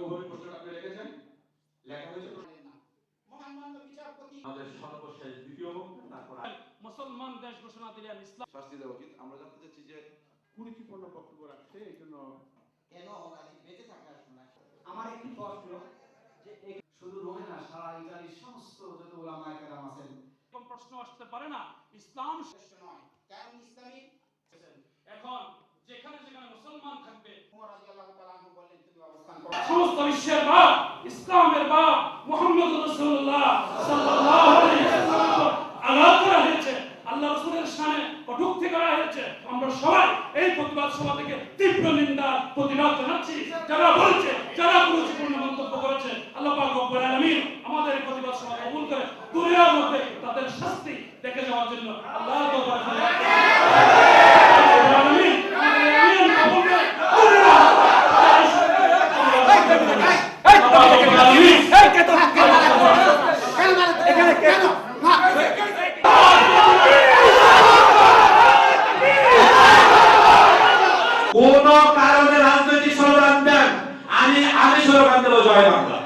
গভীর প্রশ্নটা আপনি রেখেছেন, লেখা হয়েছে মহামান্য বিচারপতি আমাদের সর্বশেষ দ্বিতীয় বক্তা, তারপর মুসলমান দেশ ঘোষণা দিলেন, ইসলাম শাস্তি দেওয়া উচিত। আমরা জানতে চাচ্ছি যে কুরুচিপূর্ণ বক্তব্য রাখছে, এই জন্য কেন ওনাকে বেঁচে থাকার সময় আমার একটি প্রশ্ন যে শুধু রোমে না, সারা ইতালির সমস্ত যত ওলামায়ে কেরাম আছেন, কোন প্রশ্ন আসতে পারে না ইসলাম শ্রেষ্ঠ নয়, কারণ ইসলামী এখন যেখানে যেখানে মুসলমান থাকবে ওমর রাদিয়াল্লাহু তাআলা আনহু বললেন তুমি অবস্থান করো। সমস্ত বিশ্বের বাপ, ইসলামের বাপ মুহাম্মদ রাসূলুল্লাহ সাল্লাল্লাহু আলাইহি ওয়াসাল্লাম আঘাত করা হয়েছে, আল্লাহ রাসূলের শানে কটূক্তি করা হয়েছে। আমরা সবাই এই প্রতিবাদ সভা থেকে তীব্র নিন্দা প্রতিবাদ জানাচ্ছি। যারা বলছে, যারা কুরুচিপূর্ণ মন্তব্য করেছে, আল্লাহ পাক রব্বুল আলামিন আমাদের এই প্রতিবাদ সভা কবুল করে দুনিয়ার মধ্যে তাদের শাস্তি দেখে যাওয়ার জন্য আল্লাহ দরবারে ফরিয়াদ করি। কোন কারণে রাজনৈতিক ষড়যন্ত্র আমি ষড়যন্ত্র জয় বাংলা।